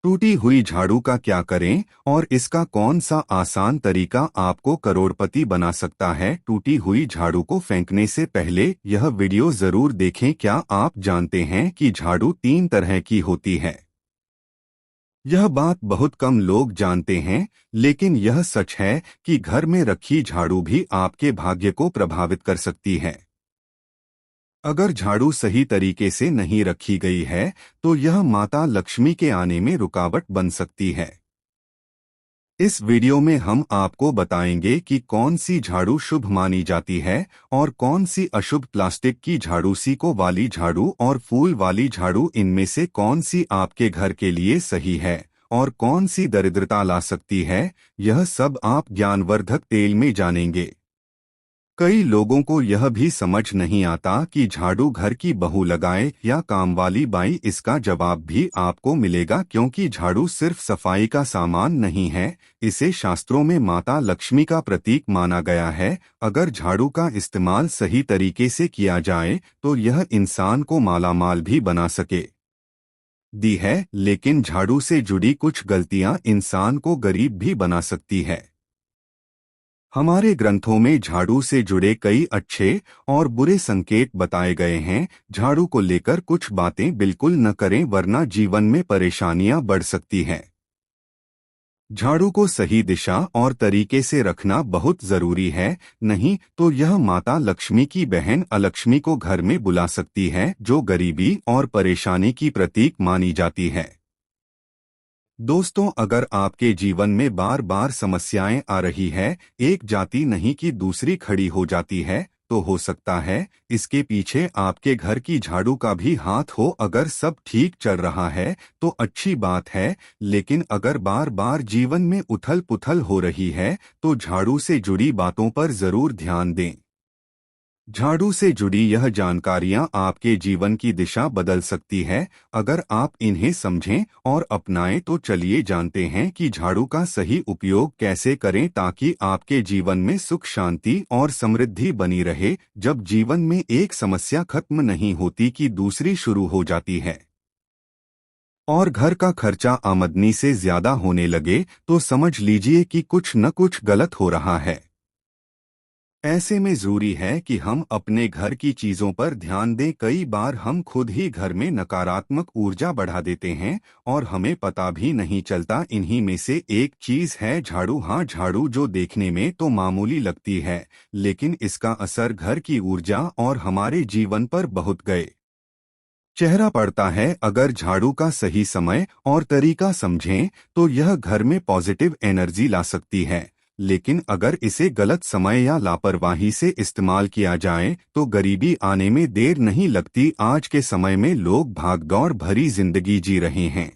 टूटी हुई झाड़ू का क्या करें और इसका कौन सा आसान तरीका आपको करोड़पति बना सकता है। टूटी हुई झाड़ू को फेंकने से पहले यह वीडियो जरूर देखें। क्या आप जानते हैं कि झाड़ू 3 तरह की होती है? यह बात बहुत कम लोग जानते हैं, लेकिन यह सच है कि घर में रखी झाड़ू भी आपके भाग्य को प्रभावित कर सकती है। अगर झाड़ू सही तरीके से नहीं रखी गई है, तो यह माता लक्ष्मी के आने में रुकावट बन सकती है। इस वीडियो में हम आपको बताएंगे कि कौन सी झाड़ू शुभ मानी जाती है और कौन सी अशुभ। प्लास्टिक की झाड़ू, सीको वाली झाड़ू और फूल वाली झाड़ू, इनमें से कौन सी आपके घर के लिए सही है और कौन सी दरिद्रता ला सकती है, यह सब आप ज्ञानवर्धक तेल में जानेंगे। कई लोगों को यह भी समझ नहीं आता कि झाड़ू घर की बहू लगाए या काम वाली बाई। इसका जवाब भी आपको मिलेगा, क्योंकि झाड़ू सिर्फ सफाई का सामान नहीं है, इसे शास्त्रों में माता लक्ष्मी का प्रतीक माना गया है। अगर झाड़ू का इस्तेमाल सही तरीके से किया जाए तो यह इंसान को मालामाल भी बना सके दी है, लेकिन झाड़ू से जुड़ी कुछ गलतियां इंसान को गरीब भी बना सकती है। हमारे ग्रंथों में झाड़ू से जुड़े कई अच्छे और बुरे संकेत बताए गए हैं। झाड़ू को लेकर कुछ बातें बिल्कुल न करें, वरना जीवन में परेशानियां बढ़ सकती हैं। झाड़ू को सही दिशा और तरीके से रखना बहुत जरूरी है, नहीं तो यह माता लक्ष्मी की बहन अलक्ष्मी को घर में बुला सकती है, जो गरीबी और परेशानी की प्रतीक मानी जाती है। दोस्तों, अगर आपके जीवन में बार बार समस्याएं आ रही है, एक जाति नहीं कि दूसरी खड़ी हो जाती है, तो हो सकता है इसके पीछे आपके घर की झाड़ू का भी हाथ हो। अगर सब ठीक चल रहा है तो अच्छी बात है, लेकिन अगर बार बार जीवन में उथल पुथल हो रही है तो झाड़ू से जुड़ी बातों पर जरूर ध्यान दें। झाड़ू से जुड़ी यह जानकारियां आपके जीवन की दिशा बदल सकती है। अगर आप इन्हें समझें और अपनाएं तो चलिए जानते हैं कि झाड़ू का सही उपयोग कैसे करें, ताकि आपके जीवन में सुख, शांति और समृद्धि बनी रहे। जब जीवन में एक समस्या खत्म नहीं होती कि दूसरी शुरू हो जाती है और घर का खर्चा आमदनी से ज्यादा होने लगे, तो समझ लीजिए कि कुछ न कुछ गलत हो रहा है। ऐसे में जरूरी है कि हम अपने घर की चीजों पर ध्यान दें। कई बार हम खुद ही घर में नकारात्मक ऊर्जा बढ़ा देते हैं और हमें पता भी नहीं चलता। इन्हीं में से एक चीज है झाड़ू। हाँ, झाड़ू जो देखने में तो मामूली लगती है, लेकिन इसका असर घर की ऊर्जा और हमारे जीवन पर बहुत गए चेहरा पड़ता है। अगर झाड़ू का सही समय और तरीका समझें तो यह घर में पॉजिटिव एनर्जी ला सकती है, लेकिन अगर इसे गलत समय या लापरवाही से इस्तेमाल किया जाए तो गरीबी आने में देर नहीं लगती। आज के समय में लोग भागदौड़ भरी जिंदगी जी रहे हैं,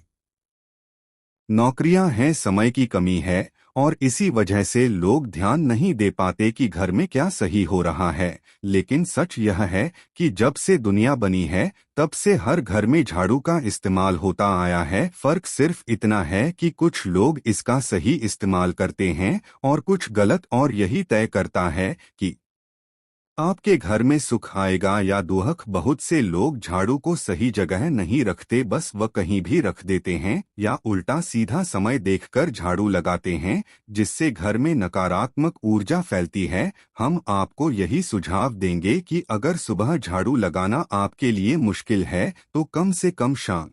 नौकरियां हैं, समय की कमी है और इसी वजह से लोग ध्यान नहीं दे पाते कि घर में क्या सही हो रहा है। लेकिन सच यह है कि जब से दुनिया बनी है तब से हर घर में झाड़ू का इस्तेमाल होता आया है। फर्क सिर्फ इतना है कि कुछ लोग इसका सही इस्तेमाल करते हैं और कुछ गलत, और यही तय करता है कि आपके घर में सुख आएगा या दुख। बहुत से लोग झाड़ू को सही जगह नहीं रखते, बस वह कहीं भी रख देते हैं या उल्टा सीधा समय देखकर झाड़ू लगाते हैं, जिससे घर में नकारात्मक ऊर्जा फैलती है। हम आपको यही सुझाव देंगे कि अगर सुबह झाड़ू लगाना आपके लिए मुश्किल है तो कम से कम शाम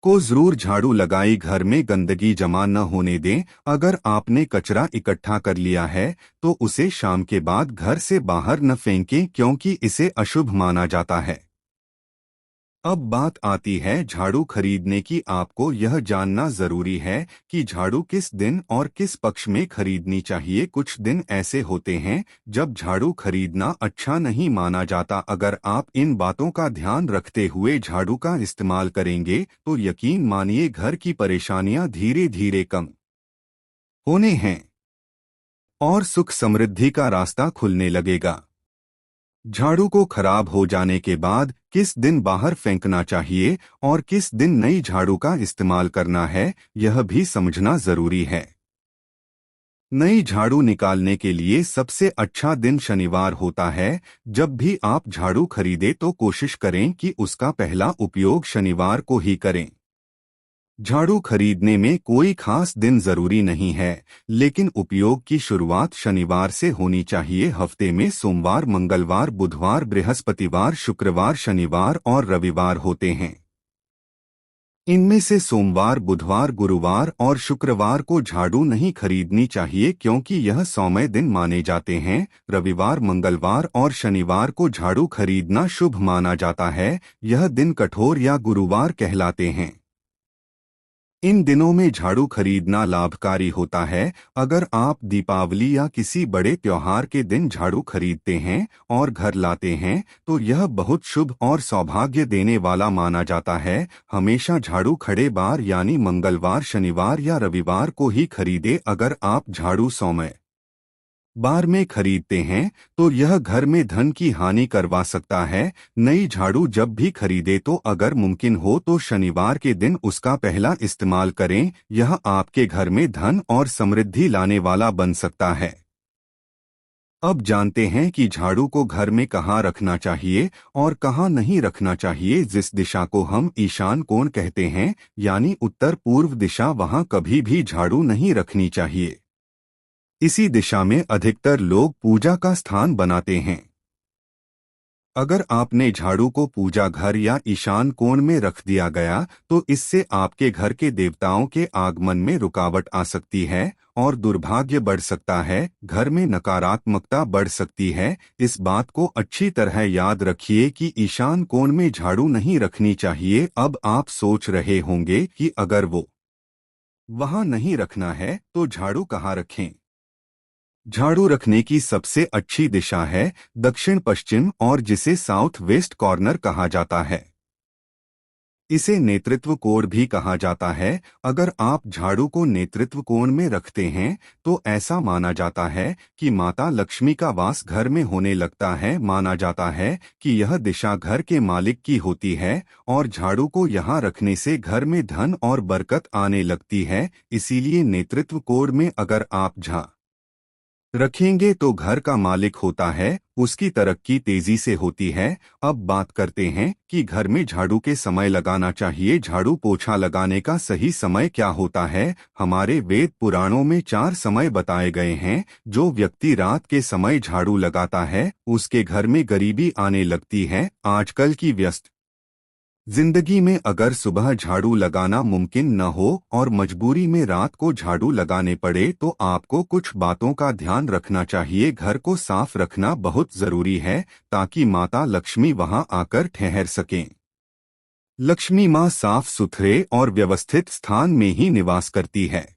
को जरूर झाड़ू लगाई। घर में गंदगी जमा न होने दें। अगर आपने कचरा इकट्ठा कर लिया है तो उसे शाम के बाद घर से बाहर न फेंकें, क्योंकि इसे अशुभ माना जाता है। अब बात आती है झाड़ू खरीदने की। आपको यह जानना जरूरी है कि झाड़ू किस दिन और किस पक्ष में खरीदनी चाहिए। कुछ दिन ऐसे होते हैं जब झाड़ू खरीदना अच्छा नहीं माना जाता। अगर आप इन बातों का ध्यान रखते हुए झाड़ू का इस्तेमाल करेंगे तो यकीन मानिए घर की परेशानियां धीरे धीरे कम होने हैं और सुख समृद्धि का रास्ता खुलने लगेगा। झाड़ू को खराब हो जाने के बाद किस दिन बाहर फेंकना चाहिए और किस दिन नई झाड़ू का इस्तेमाल करना है, यह भी समझना जरूरी है। नई झाड़ू निकालने के लिए सबसे अच्छा दिन शनिवार होता है। जब भी आप झाड़ू खरीदें तो कोशिश करें कि उसका पहला उपयोग शनिवार को ही करें। झाड़ू खरीदने में कोई खास दिन जरूरी नहीं है, लेकिन उपयोग की शुरुआत शनिवार से होनी चाहिए। हफ्ते में सोमवार, मंगलवार, बुधवार, बृहस्पतिवार, शुक्रवार, शनिवार और रविवार होते हैं। इनमें से सोमवार, बुधवार, गुरुवार और शुक्रवार को झाड़ू नहीं खरीदनी चाहिए क्योंकि यह सौम्य दिन माने जाते हैं। रविवार, मंगलवार और शनिवार को झाड़ू खरीदना शुभ माना जाता है। यह दिन कठोर या गुरुवार कहलाते हैं। इन दिनों में झाड़ू खरीदना लाभकारी होता है। अगर आप दीपावली या किसी बड़े त्योहार के दिन झाड़ू खरीदते हैं और घर लाते हैं तो यह बहुत शुभ और सौभाग्य देने वाला माना जाता है। हमेशा झाड़ू खड़े बार यानी मंगलवार, शनिवार या रविवार को ही खरीदे। अगर आप झाड़ू सौम्य बार में खरीदते हैं तो यह घर में धन की हानि करवा सकता है। नई झाड़ू जब भी खरीदे तो अगर मुमकिन हो तो शनिवार के दिन उसका पहला इस्तेमाल करें। यह आपके घर में धन और समृद्धि लाने वाला बन सकता है। अब जानते हैं कि झाड़ू को घर में कहाँ रखना चाहिए और कहाँ नहीं रखना चाहिए। जिस दिशा को हम ईशान कोण कहते हैं यानी उत्तर पूर्व दिशा, वहां कभी भी झाड़ू नहीं रखनी चाहिए। इसी दिशा में अधिकतर लोग पूजा का स्थान बनाते हैं। अगर आपने झाड़ू को पूजा घर या ईशान कोण में रख दिया गया तो इससे आपके घर के देवताओं के आगमन में रुकावट आ सकती है और दुर्भाग्य बढ़ सकता है। घर में नकारात्मकता बढ़ सकती है। इस बात को अच्छी तरह याद रखिए कि ईशान कोण में झाड़ू नहीं रखनी चाहिए। अब आप सोच रहे होंगे कि अगर वो वहां नहीं रखना है तो झाड़ू कहाँ रखें। झाड़ू रखने की सबसे अच्छी दिशा है दक्षिण पश्चिम और जिसे साउथ वेस्ट कॉर्नर कहा जाता है। इसे नेतृत्व कोण भी कहा जाता है। अगर आप झाड़ू को नेतृत्व कोण में रखते हैं तो ऐसा माना जाता है कि माता लक्ष्मी का वास घर में होने लगता है। माना जाता है कि यह दिशा घर के मालिक की होती है और झाड़ू को यहाँ रखने से घर में धन और बरकत आने लगती है। इसीलिए नेतृत्व कोण में अगर आप झाड़ू रखेंगे तो घर का मालिक होता है, उसकी तरक्की तेजी से होती है। अब बात करते हैं कि घर में झाड़ू के समय लगाना चाहिए। झाड़ू पोछा लगाने का सही समय क्या होता है। हमारे वेद पुराणों में 4 समय बताए गए हैं। जो व्यक्ति रात के समय झाड़ू लगाता है उसके घर में गरीबी आने लगती है। आजकल की व्यस्त जिंदगी में अगर सुबह झाड़ू लगाना मुमकिन न हो और मजबूरी में रात को झाड़ू लगाने पड़े तो आपको कुछ बातों का ध्यान रखना चाहिए। घर को साफ रखना बहुत जरूरी है ताकि माता लक्ष्मी वहां आकर ठहर सकें। लक्ष्मी माँ साफ सुथरे और व्यवस्थित स्थान में ही निवास करती है।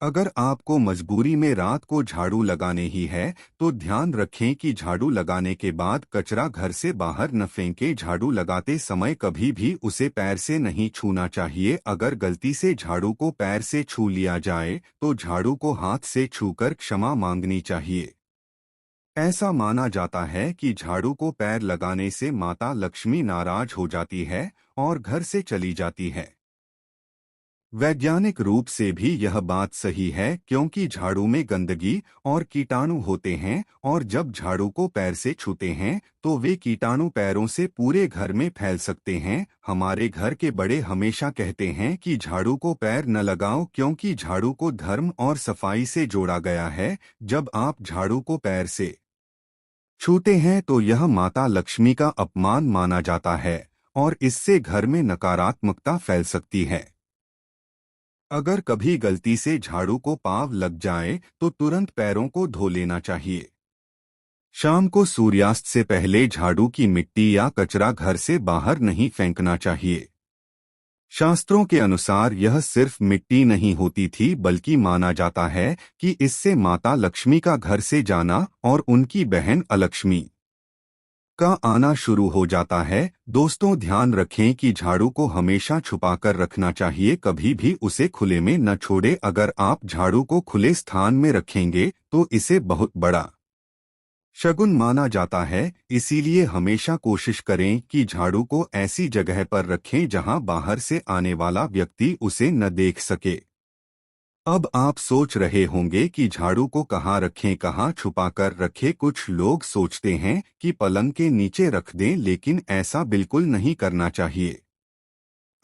अगर आपको मजबूरी में रात को झाड़ू लगाने ही है तो ध्यान रखें कि झाड़ू लगाने के बाद कचरा घर से बाहर न फेंकें। झाड़ू लगाते समय कभी भी उसे पैर से नहीं छूना चाहिए। अगर गलती से झाड़ू को पैर से छू लिया जाए तो झाड़ू को हाथ से छूकर क्षमा मांगनी चाहिए। ऐसा माना जाता है कि झाड़ू को पैर लगाने से माता लक्ष्मी नाराज हो जाती है और घर से चली जाती है। वैज्ञानिक रूप से भी यह बात सही है क्योंकि झाड़ू में गंदगी और कीटाणु होते हैं और जब झाड़ू को पैर से छूते हैं तो वे कीटाणु पैरों से पूरे घर में फैल सकते हैं। हमारे घर के बड़े हमेशा कहते हैं कि झाड़ू को पैर न लगाओ क्योंकि झाड़ू को धर्म और सफाई से जोड़ा गया है। जब आप झाड़ू को पैर से छूते हैं तो यह माता लक्ष्मी का अपमान माना जाता है और इससे घर में नकारात्मकता फैल सकती है। अगर कभी गलती से झाड़ू को पाँव लग जाए तो तुरंत पैरों को धो लेना चाहिए। शाम को सूर्यास्त से पहले झाड़ू की मिट्टी या कचरा घर से बाहर नहीं फेंकना चाहिए। शास्त्रों के अनुसार यह सिर्फ मिट्टी नहीं होती थी बल्कि माना जाता है कि इससे माता लक्ष्मी का घर से जाना और उनकी बहन अलक्ष्मी का आना शुरू हो जाता है। दोस्तों, ध्यान रखें कि झाड़ू को हमेशा छुपाकर रखना चाहिए, कभी भी उसे खुले में न छोड़े। अगर आप झाड़ू को खुले स्थान में रखेंगे तो इसे बहुत बड़ा शगुन माना जाता है। इसीलिए हमेशा कोशिश करें कि झाड़ू को ऐसी जगह पर रखें जहां बाहर से आने वाला व्यक्ति उसे न देख सके। अब आप सोच रहे होंगे कि झाड़ू को कहाँ रखें, कहाँ छुपा कर रखें। कुछ लोग सोचते हैं कि पलंग के नीचे रख दें, लेकिन ऐसा बिल्कुल नहीं करना चाहिए।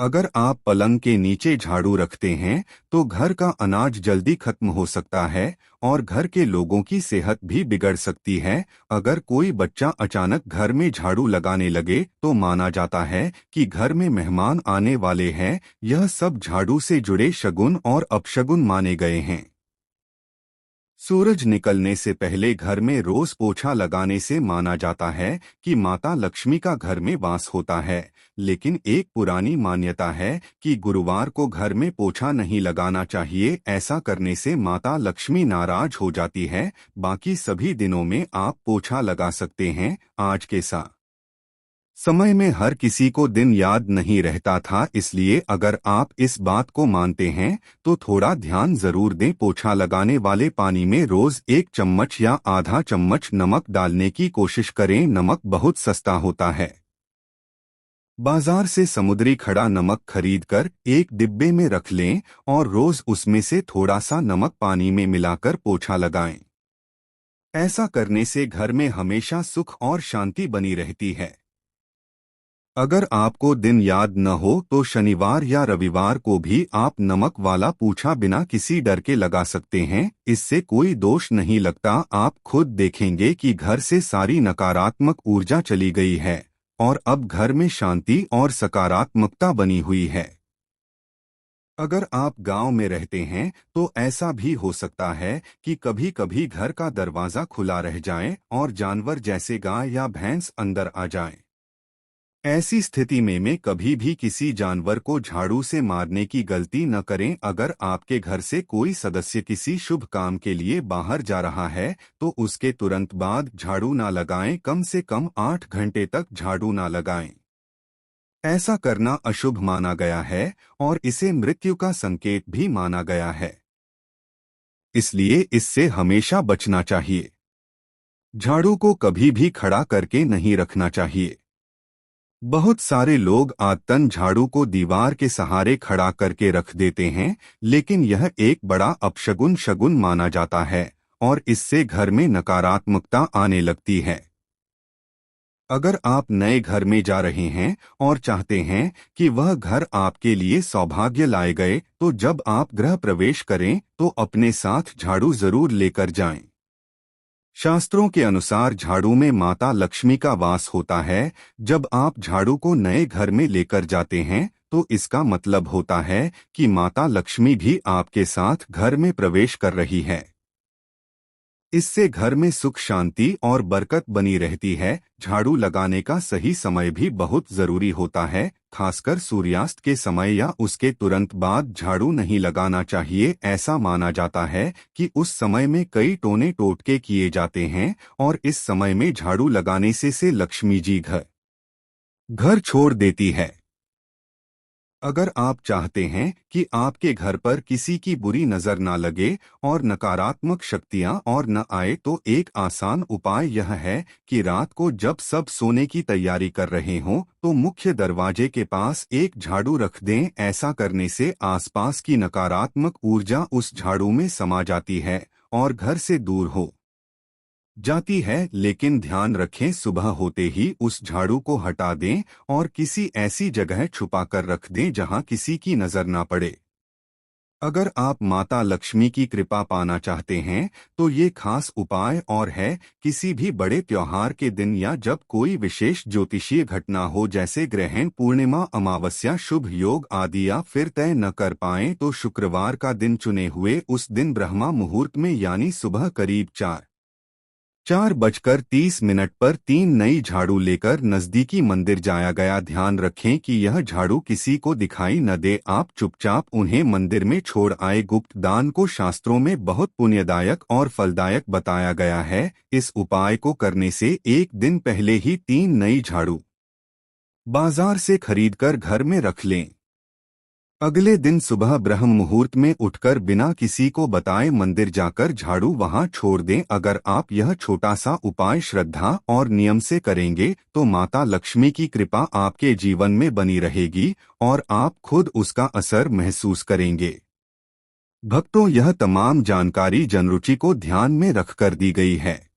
अगर आप पलंग के नीचे झाड़ू रखते हैं तो घर का अनाज जल्दी खत्म हो सकता है और घर के लोगों की सेहत भी बिगड़ सकती है। अगर कोई बच्चा अचानक घर में झाड़ू लगाने लगे तो माना जाता है कि घर में मेहमान आने वाले हैं। यह सब झाड़ू से जुड़े शगुन और अपशगुन माने गए हैं। सूरज निकलने से पहले घर में रोज पोछा लगाने से माना जाता है कि माता लक्ष्मी का घर में वास होता है। लेकिन एक पुरानी मान्यता है कि गुरुवार को घर में पोछा नहीं लगाना चाहिए। ऐसा करने से माता लक्ष्मी नाराज हो जाती है। बाकी सभी दिनों में आप पोछा लगा सकते हैं। आज के समय में हर किसी को दिन याद नहीं रहता था, इसलिए अगर आप इस बात को मानते हैं तो थोड़ा ध्यान जरूर दें। पोछा लगाने वाले पानी में रोज 1 चम्मच या आधा चम्मच नमक डालने की कोशिश करें। नमक बहुत सस्ता होता है। बाजार से समुद्री खड़ा नमक खरीदकर एक डिब्बे में रख लें और रोज उसमें से थोड़ा सा नमक पानी में मिलाकर पोछा लगाएं। ऐसा करने से घर में हमेशा सुख और शांति बनी रहती है। अगर आपको दिन याद न हो तो शनिवार या रविवार को भी आप नमक वाला पोछा बिना किसी डर के लगा सकते हैं। इससे कोई दोष नहीं लगता। आप खुद देखेंगे कि घर से सारी नकारात्मक ऊर्जा चली गई है और अब घर में शांति और सकारात्मकता बनी हुई है। अगर आप गांव में रहते हैं तो ऐसा भी हो सकता है कि कभी कभी घर का दरवाजा खुला रह जाए और जानवर जैसे गाय या भैंस अंदर आ जाएं। ऐसी स्थिति में कभी भी किसी जानवर को झाड़ू से मारने की गलती न करें। अगर आपके घर से कोई सदस्य किसी शुभ काम के लिए बाहर जा रहा है तो उसके तुरंत बाद झाड़ू ना लगाएं। कम से कम 8 घंटे तक झाड़ू ना लगाएं। ऐसा करना अशुभ माना गया है और इसे मृत्यु का संकेत भी माना गया है, इसलिए इससे हमेशा बचना चाहिए। झाड़ू को कभी भी खड़ा करके नहीं रखना चाहिए। बहुत सारे लोग आदतन झाड़ू को दीवार के सहारे खड़ा करके रख देते हैं, लेकिन यह एक बड़ा अपशगुन शगुन माना जाता है और इससे घर में नकारात्मकता आने लगती है। अगर आप नए घर में जा रहे हैं और चाहते हैं कि वह घर आपके लिए सौभाग्य लाए गए, तो जब आप गृह प्रवेश करें तो अपने साथ झाड़ू जरूर लेकर जाएं। शास्त्रों के अनुसार झाड़ू में माता लक्ष्मी का वास होता है। जब आप झाड़ू को नए घर में लेकर जाते हैं तो इसका मतलब होता है कि माता लक्ष्मी भी आपके साथ घर में प्रवेश कर रही है। इससे घर में सुख शांति और बरकत बनी रहती है। झाड़ू लगाने का सही समय भी बहुत जरूरी होता है। खासकर सूर्यास्त के समय या उसके तुरंत बाद झाड़ू नहीं लगाना चाहिए। ऐसा माना जाता है कि उस समय में कई टोने टोटके किए जाते हैं और इस समय में झाड़ू लगाने से लक्ष्मी जी घर छोड़ देती है। अगर आप चाहते हैं कि आपके घर पर किसी की बुरी नजर ना लगे और नकारात्मक शक्तियां और न आए, तो एक आसान उपाय यह है कि रात को जब सब सोने की तैयारी कर रहे हों तो मुख्य दरवाजे के पास एक झाड़ू रख दें। ऐसा करने से आसपास की नकारात्मक ऊर्जा उस झाड़ू में समा जाती है और घर से दूर हो जाती है। लेकिन ध्यान रखें, सुबह होते ही उस झाड़ू को हटा दें और किसी ऐसी जगह छुपा कर रख दें जहां किसी की नजर ना पड़े। अगर आप माता लक्ष्मी की कृपा पाना चाहते हैं तो ये खास उपाय और है। किसी भी बड़े त्योहार के दिन या जब कोई विशेष ज्योतिषीय घटना हो जैसे ग्रहण, पूर्णिमा, अमावस्या, शुभ योग आदि या फिर तय न कर पाएं तो शुक्रवार का दिन चुने हुए उस दिन ब्रह्मा मुहूर्त में यानी सुबह करीब 4:30 पर 3 नई झाड़ू लेकर नजदीकी मंदिर जाया गया। ध्यान रखें कि यह झाड़ू किसी को दिखाई न दे। आप चुपचाप उन्हें मंदिर में छोड़ आए। गुप्त दान को शास्त्रों में बहुत पुण्यदायक और फलदायक बताया गया है। इस उपाय को करने से एक दिन पहले ही 3 नई झाड़ू बाजार से खरीदकर घर में रख लें। अगले दिन सुबह ब्रह्म मुहूर्त में उठकर बिना किसी को बताए मंदिर जाकर झाड़ू वहां छोड़ दें। अगर आप यह छोटा सा उपाय श्रद्धा और नियम से करेंगे तो माता लक्ष्मी की कृपा आपके जीवन में बनी रहेगी और आप खुद उसका असर महसूस करेंगे। भक्तों, यह तमाम जानकारी जनरुचि को ध्यान में रखकर दी गई है।